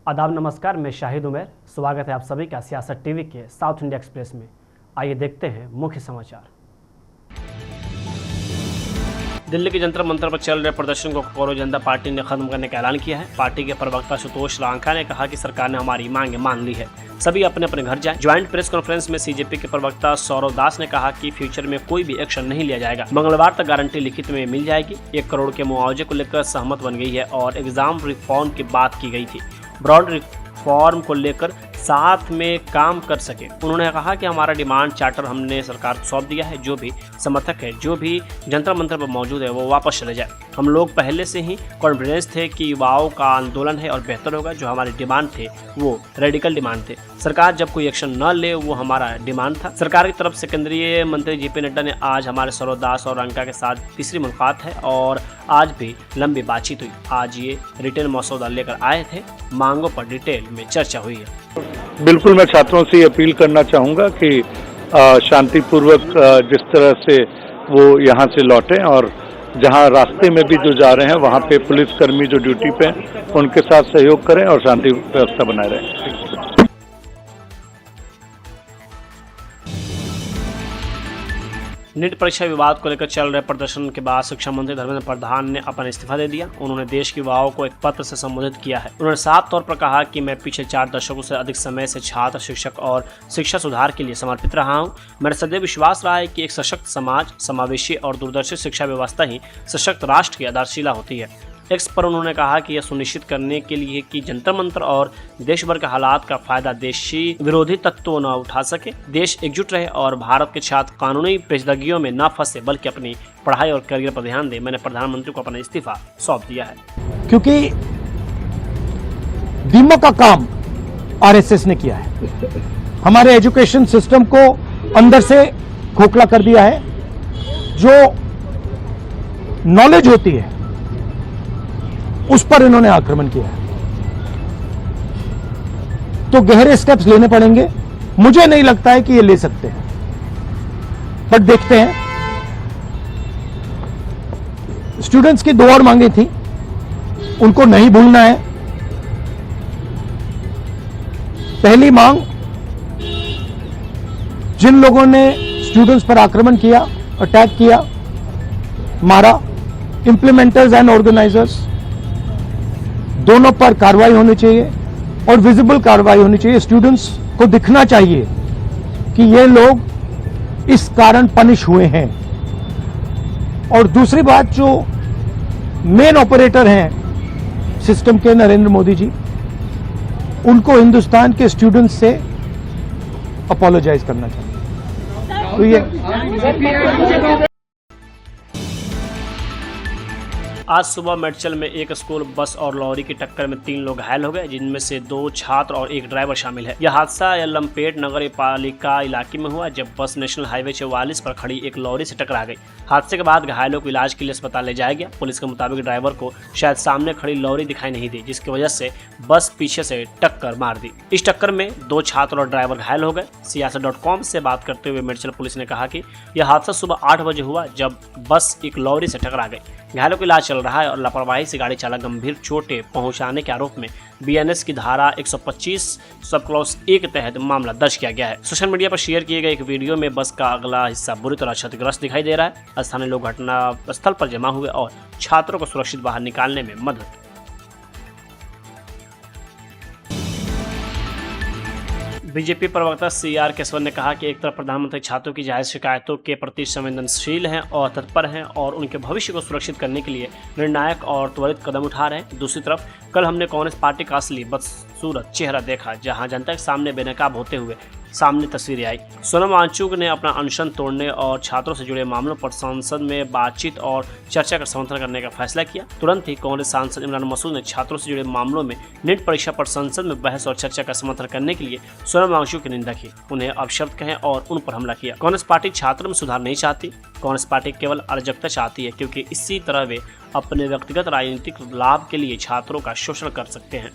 आदाब नमस्कार, मैं शाहिद उमर। स्वागत है आप सभी का सियासत टीवी के साउथ इंडिया एक्सप्रेस में। आइए देखते हैं मुख्य समाचार। दिल्ली के जंतर मंतर पर चल रहे प्रदर्शन को कोरो जनता पार्टी ने खत्म करने का ऐलान किया है। पार्टी के प्रवक्ता सुतोष रांका ने कहा कि सरकार ने हमारी मांगे मान ली है, सभी अपने अपने घर जाएं। ज्वाइंट प्रेस कॉन्फ्रेंस में सीजेपी के प्रवक्ता सौरव दास ने कहा कि फ्यूचर में कोई भी एक्शन नहीं लिया जाएगा। मंगलवार तक गारंटी लिखित में मिल जाएगी। 1 करोड़ के मुआवजे को लेकर सहमत बन गई है और एग्जाम रिफॉर्म की बात की गई थी। ब्रॉड रिफॉर्म को लेकर साथ में काम कर सके। उन्होंने कहा कि हमारा डिमांड चार्टर हमने सरकार को सौंप दिया है। जो भी समर्थक है, जो भी जंतर मंतर पर मौजूद है, वो वापस चले जाए। हम लोग पहले से ही कॉन्फिडेंस थे कि युवाओं का आंदोलन है और बेहतर होगा। जो हमारे डिमांड थे वो रेडिकल डिमांड थे। सरकार जब कोई एक्शन न ले वो हमारा डिमांड था। सरकार की तरफ से केंद्रीय मंत्री जेपी नड्डा ने आज हमारे सौरव दास और रंका के साथ तीसरी मुलाकात है और आज भी लंबी बातचीत हुई। आज ये रिटेल मसौदा लेकर आए थे। मांगों पर डिटेल में चर्चा हुई है। बिल्कुल, मैं छात्रों से अपील करना चाहूँगा कि शांतिपूर्वक जिस तरह से वो यहाँ से लौटें और जहाँ रास्ते में भी जो जा रहे हैं वहाँ पे पुलिसकर्मी जो ड्यूटी पे हैं उनके साथ सहयोग करें और शांति व्यवस्था बनाए रहें। नीट परीक्षा विवाद को लेकर चल रहे प्रदर्शन के बाद शिक्षा मंत्री धर्मेंद्र प्रधान ने अपना इस्तीफा दे दिया। उन्होंने देश के युवाओं को एक पत्र से संबोधित किया है। उन्होंने साफ तौर पर कहा कि मैं पिछले 4 दशकों से अधिक समय से छात्र, शिक्षक और शिक्षा सुधार के लिए समर्पित रहा हूं। मेरा सदैव विश्वास रहा है कि एक सशक्त समाज, समावेशी और दूरदर्शी शिक्षा व्यवस्था ही सशक्त राष्ट्र की आधारशिला होती है। एक्स पर उन्होंने कहा कि यह सुनिश्चित करने के लिए कि जंतर मंतर और देश भर के हालात का फायदा देशी विरोधी तत्वों न उठा सके, देश एकजुट रहे और भारत के छात्र कानूनी पेचीदगियों में न फंसे बल्कि अपनी पढ़ाई और करियर पर ध्यान दे, मैंने प्रधानमंत्री को अपना इस्तीफा सौंप दिया है। क्योंकि दीमक का काम आरएसएस ने किया है। हमारे एजुकेशन सिस्टम को अंदर से खोखला कर दिया है। जो नॉलेज होती है उस पर इन्होंने आक्रमण किया है। तो गहरे स्टेप्स लेने पड़ेंगे। मुझे नहीं लगता है कि ये ले सकते हैं, बट देखते हैं। स्टूडेंट्स की 2 और मांगे थी, उनको नहीं भूलना है। पहली मांग, जिन लोगों ने स्टूडेंट्स पर आक्रमण किया, अटैक किया, मारा, इंप्लीमेंटर्स एंड ऑर्गेनाइजर्स, दोनों पर कार्रवाई होनी चाहिए और विजिबल कार्रवाई होनी चाहिए। स्टूडेंट्स को दिखना चाहिए कि ये लोग इस कारण पनिश हुए हैं। और दूसरी बात, जो मेन ऑपरेटर हैं सिस्टम के, नरेंद्र मोदी जी, उनको हिंदुस्तान के स्टूडेंट्स से अपोलोजाइज करना चाहिए। तो ये आज सुबह मेडचल में एक स्कूल बस और लॉरी की टक्कर में 3 लोग घायल हो गए, जिनमें से 2 छात्र और 1 ड्राइवर शामिल है। यह हादसा यल्लमपेट नगर पालिका इलाके में हुआ जब बस नेशनल हाईवे 44 पर खड़ी एक लॉरी से टकरा गई। हादसे के बाद घायलों को इलाज के लिए अस्पताल ले जाया गया। पुलिस के मुताबिक ड्राइवर को शायद सामने खड़ी लॉरी दिखाई नहीं दी, जिसकी वजह से बस पीछे से टक्कर मार दी। इस टक्कर में 2 छात्र और ड्राइवर घायल हो गए। सियासत.com से बात करते हुए मेडचल पुलिस ने कहा कि यह हादसा सुबह 8 बजे हुआ जब बस एक लॉरी से टकरा गई। घायलों का इलाज चल रहा है और लापरवाही से गाड़ी चालक गंभीर चोटें पहुंचाने के आरोप में बीएनएस की धारा 125 सब क्लॉज 1 के तहत मामला दर्ज किया गया है। सोशल मीडिया पर शेयर किए गए एक वीडियो में बस का अगला हिस्सा बुरी तरह क्षतिग्रस्त दिखाई दे रहा है। स्थानीय लोग घटना स्थल पर जमा हुए और छात्रों को सुरक्षित बाहर निकालने में मदद। बीजेपी प्रवक्ता CR केशव ने कहा कि एक तरफ प्रधानमंत्री छात्रों की जायज शिकायतों के प्रति संवेदनशील हैं और तत्पर हैं और उनके भविष्य को सुरक्षित करने के लिए निर्णायक और त्वरित कदम उठा रहे हैं। दूसरी तरफ कल हमने कांग्रेस पार्टी का असली बदसूरत चेहरा देखा, जहां जनता के सामने बेनकाब होते हुए सामने तस्वीरें आई। सोनम वांगचुक ने अपना अनशन तोड़ने और छात्रों से जुड़े मामलों पर संसद में बातचीत और चर्चा का समर्थन करने का फैसला किया। तुरंत ही कांग्रेस सांसद इमरान मसूद ने छात्रों से जुड़े मामलों में नीट परीक्षा पर संसद में बहस और चर्चा का समर्थन करने के लिए सोनम वांगचुक की निंदा की, उन्हें अपशब्द कहे और उन पर हमला किया। कांग्रेस पार्टी छात्रों में सुधार नहीं चाहती। कांग्रेस पार्टी केवल अराजकता चाहती है, क्योंकि इसी तरह वे अपने व्यक्तिगत राजनीतिक लाभ के लिए छात्रों का शोषण कर सकते हैं।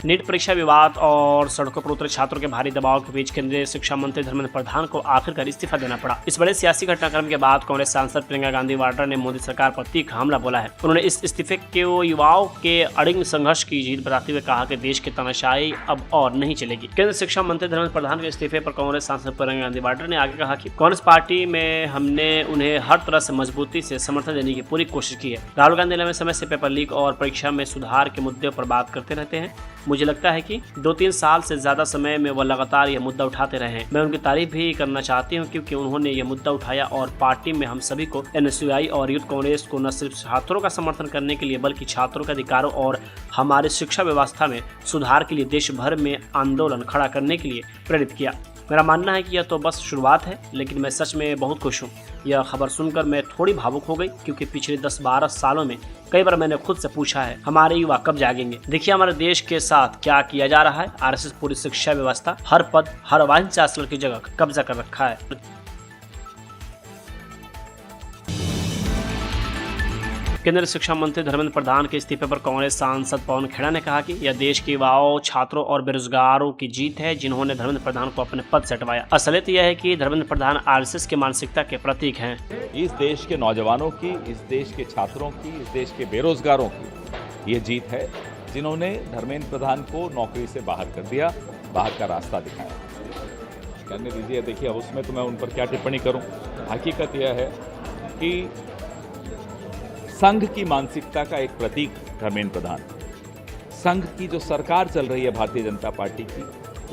नीट परीक्षा विवाद और सड़कों पर उतरे छात्रों के भारी दबाव के बीच केंद्रीय शिक्षा मंत्री धर्मेंद्र प्रधान को आखिरकार इस्तीफा देना पड़ा। इस बड़े सियासी घटनाक्रम के बाद कांग्रेस सांसद प्रियंका गांधी वाड्रा ने मोदी सरकार पर तीखा हमला बोला है। उन्होंने इस इस्तीफे को युवाओं के अड़िग संघर्ष की जीत बताते हुए कहा कि देश की तानाशाही अब और नहीं चलेगी। केंद्रीय शिक्षा मंत्री धर्मेंद्र प्रधान के इस्तीफे पर कांग्रेस सांसद प्रियंका गांधी वाड्रा ने आगे कहा कि कांग्रेस पार्टी में हमने उन्हें हर तरह से मजबूती से समर्थन देने की पूरी कोशिश की है। राहुल गांधी लंबे समय से पेपर लीक और परीक्षा में सुधार के मुद्दे पर बात करते रहते हैं। मुझे लगता है कि 2-3 साल से ज्यादा समय में वह लगातार यह मुद्दा उठाते रहे हैं। मैं उनकी तारीफ भी करना चाहती हूं क्योंकि उन्होंने यह मुद्दा उठाया और पार्टी में हम सभी को एनएसयूआई और यूथ कांग्रेस को न सिर्फ छात्रों का समर्थन करने के लिए बल्कि छात्रों के अधिकारों और हमारे शिक्षा व्यवस्था में सुधार के लिए देश भर में आंदोलन खड़ा करने के लिए प्रेरित किया। मेरा मानना है कि यह तो बस शुरुआत है, लेकिन मैं सच में बहुत खुश हूँ। यह खबर सुनकर मैं थोड़ी भावुक हो गई क्योंकि पिछले 10-12 सालों में कई बार मैंने खुद से पूछा है हमारे युवा कब जागेंगे। देखिए हमारे देश के साथ क्या किया जा रहा है। आरएसएस पूरी शिक्षा व्यवस्था, हर पद, हर वाइस चांसलर की जगह कब्जा कर रखा है। केंद्रीय शिक्षा मंत्री धर्मेंद्र प्रधान के इस्तीफे पर कांग्रेस सांसद पवन खेड़ा ने कहा कि यह देश के युवाओं, छात्रों और बेरोजगारों की जीत है जिन्होंने धर्मेंद्र प्रधान को अपने पद से हटवाया। असलियत यह है कि धर्मेंद्र प्रधान आरएसएस की मानसिकता के प्रतीक हैं। इस देश के नौजवानों की, इस देश के छात्रों की, इस देश के बेरोजगारों की ये जीत है जिन्होंने धर्मेंद्र प्रधान को नौकरी से बाहर कर दिया, बाहर का रास्ता दिखाया। करने दीजिए, देखिए अब उसमें तो मैं उन पर क्या टिप्पणी करूं। हकीकत यह है कि संघ की मानसिकता का एक प्रतीक धर्मेंद्र प्रधान, संघ की जो सरकार चल रही है भारतीय जनता पार्टी की,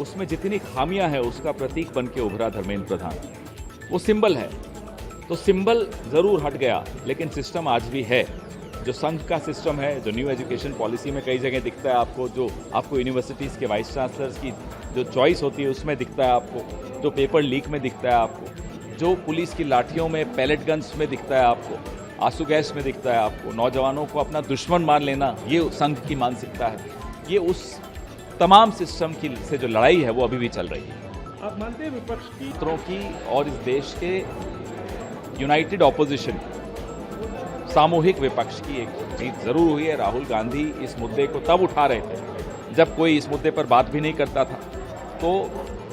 उसमें जितनी खामियां हैं उसका प्रतीक बन के उभरा धर्मेंद्र प्रधान। वो सिंबल है, तो सिंबल जरूर हट गया लेकिन सिस्टम आज भी है। जो संघ का सिस्टम है, जो न्यू एजुकेशन पॉलिसी में कई जगह दिखता है आपको, जो आपको यूनिवर्सिटीज़ के वाइस चांसलर्स की जो चॉइस होती है उसमें दिखता है आपको, जो पेपर लीक में दिखता है आपको, जो पुलिस की लाठियों में, पैलेट गन्स में दिखता है आपको, आंसू गैस में दिखता है आपको, नौजवानों को अपना दुश्मन मान लेना, ये संघ की मानसिकता है। ये उस तमाम सिस्टम की से जो लड़ाई है वो अभी भी चल रही है। आप मानते हैं विपक्ष की मित्रों की और इस देश के यूनाइटेड ऑपोजिशन, सामूहिक विपक्ष की एक जीत जरूर हुई है। राहुल गांधी इस मुद्दे को तब उठा रहे थे जब कोई इस मुद्दे पर बात भी नहीं करता था, तो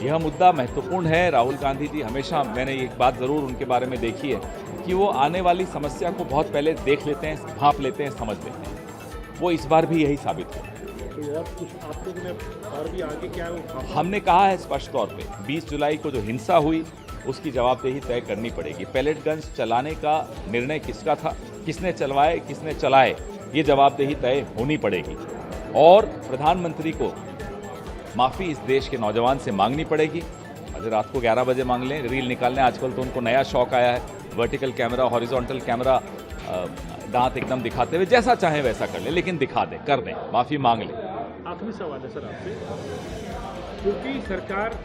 यह मुद्दा महत्वपूर्ण है। राहुल गांधी जी हमेशा, मैंने एक बात ज़रूर उनके बारे में देखी है कि वो आने वाली समस्या को बहुत पहले देख लेते हैं, भांप लेते हैं, समझ लेते हैं। वो इस बार भी यही साबित हुआ। आप लोगों ने और भी आगे क्या हमने कहा है स्पष्ट तौर पे, 20 जुलाई को जो हिंसा हुई उसकी जवाबदेही तय करनी पड़ेगी। पैलेट गन्स चलाने का निर्णय किसका था, किसने चलवाए, किसने चलाए, ये जवाबदेही तय होनी पड़ेगी। और प्रधानमंत्री को माफ़ी इस देश के नौजवान से मांगनी पड़ेगी। आज रात को 11 बजे मांग लें, रील निकालने। आजकल तो उनको नया शौक आया है, वर्टिकल कैमरा, हॉरिजॉन्टल कैमरा, दांत एकदम दिखाते हुए, जैसा चाहे वैसा कर ले, लेकिन दिखा दे, कर दें, माफ़ी मांग लें। आखिरी सवाल है सर आपसे, क्योंकि सरकार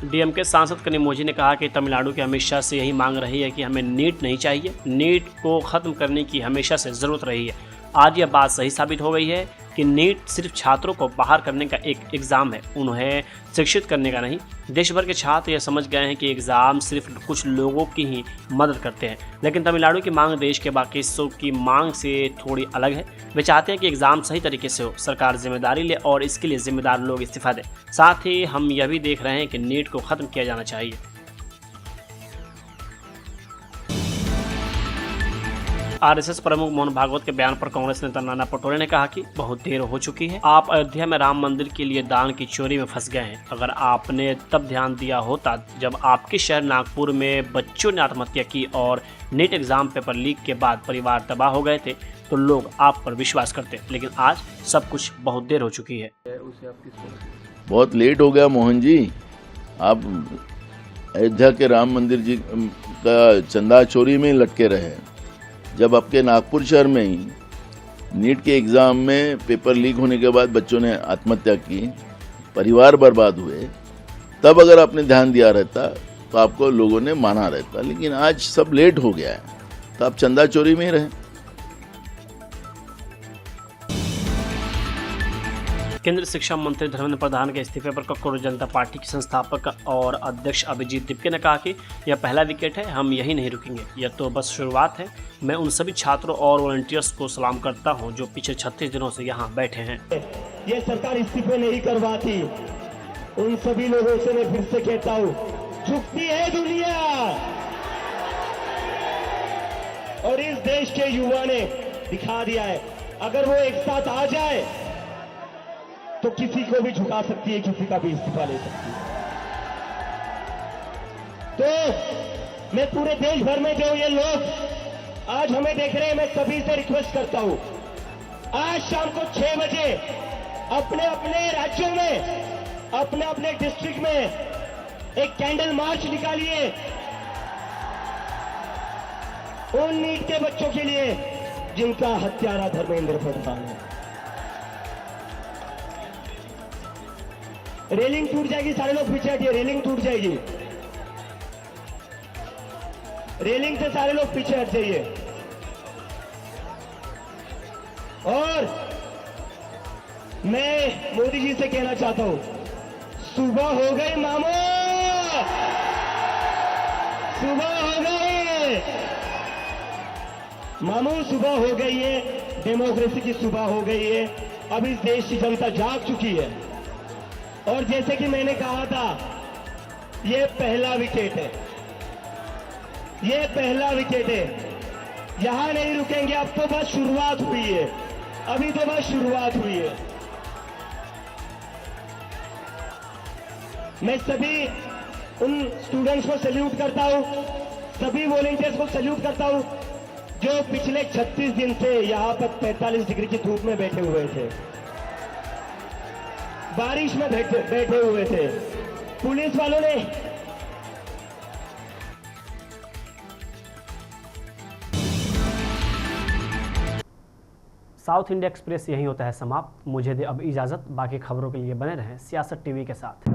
डीएमके सांसद कनिमोझी ने कहा कि तमिलनाडु की हमेशा से यही मांग रही है कि हमें नीट नहीं चाहिए, नीट को खत्म करने की हमेशा से जरूरत रही है। आज यह बात सही साबित हो गई है कि नीट सिर्फ छात्रों को बाहर करने का एक एग्ज़ाम है, उन्हें शिक्षित करने का नहीं। देश भर के छात्र यह समझ गए हैं कि एग्ज़ाम सिर्फ कुछ लोगों की ही मदद करते हैं, लेकिन तमिलनाडु की मांग देश के बाकी हिस्सों की मांग से थोड़ी अलग है। वे चाहते हैं कि एग्ज़ाम सही तरीके से हो, सरकार जिम्मेदारी ले और इसके लिए जिम्मेदार लोग इस्तीफा दें। साथ ही हम यह भी देख रहे हैं कि नीट को ख़त्म किया जाना चाहिए। आरएसएस प्रमुख मोहन भागवत के बयान पर कांग्रेस नेता नाना पटोले ने कहा कि बहुत देर हो चुकी है, आप अयोध्या में राम मंदिर के लिए दान की चोरी में फंस गए हैं। अगर आपने तब ध्यान दिया होता जब आपके शहर नागपुर में बच्चों ने आत्महत्या की और नीट एग्जाम पेपर लीक के बाद परिवार तबाह हो गए थे, तो लोग आप पर विश्वास करते, लेकिन आज सब कुछ बहुत देर हो चुकी है। बहुत लेट हो गया मोहन जी। आप अयोध्या के राम मंदिर जी का चंदा चोरी में लटके रहे। जब आपके नागपुर शहर में ही नीट के एग्ज़ाम में पेपर लीक होने के बाद बच्चों ने आत्महत्या की, परिवार बर्बाद हुए, तब अगर आपने ध्यान दिया रहता तो आपको लोगों ने माना रहता। लेकिन आज सब लेट हो गया है, तो आप चंदा चोरी में ही रहे। केंद्रीय शिक्षा मंत्री धर्मेंद्र प्रधान के इस्तीफे पर कोकरोल जनता पार्टी के संस्थापक और अध्यक्ष अभिजीत तिपके ने कहा कि यह पहला विकेट है, हम यही नहीं रुकेंगे, यह तो बस शुरुआत है। मैं उन सभी छात्रों और वॉलंटियर्स को सलाम करता हूं जो पिछले 36 दिनों से यहां बैठे हैं। ये सरकार इस्तीफे नहीं करवाती, उन सभी लोगों से मैं फिर से कहता हूं, झुकती है दुनिया और इस देश के युवा ने दिखा दिया है, अगर वो एक साथ आ जाए तो किसी को भी झुका सकती है, किसी का भी इस्तीफा ले सकती है। तो मैं पूरे देश भर में जो ये लोग आज हमें देख रहे हैं, मैं सभी से रिक्वेस्ट करता हूं, आज शाम को 6 बजे अपने अपने राज्यों में, अपने अपने डिस्ट्रिक्ट में एक कैंडल मार्च निकालिए उन नीट के बच्चों के लिए जिनका हत्यारा धर्मेंद्र प्रधान है। रेलिंग टूट जाएगी, सारे लोग पीछे हटिए, रेलिंग टूट जाएगी, रेलिंग से सारे लोग पीछे हट जाइए। और मैं मोदी जी से कहना चाहता हूं, सुबह हो गई मामू, सुबह हो गई मामू, सुबह हो गई है, डेमोक्रेसी की सुबह हो गई है। अब इस देश की जनता जाग चुकी है और जैसे कि मैंने कहा था, ये पहला विकेट है, ये पहला विकेट है, यहां नहीं रुकेंगे, अब तो बस शुरुआत हुई है, अभी तो बस शुरुआत हुई है। मैं सभी उन स्टूडेंट्स को सैल्यूट करता हूं, सभी वॉलंटियर्स को सैल्यूट करता हूं जो पिछले 36 दिन से यहां पर 45 डिग्री की धूप में बैठे हुए थे, बारिश में बैठे हुए थे। पुलिस वालों ने साउथ इंडिया एक्सप्रेस यहीं होता है समाप्त। मुझे दे अब इजाज़त। बाकी खबरों के लिए बने रहें सियासत टीवी के साथ।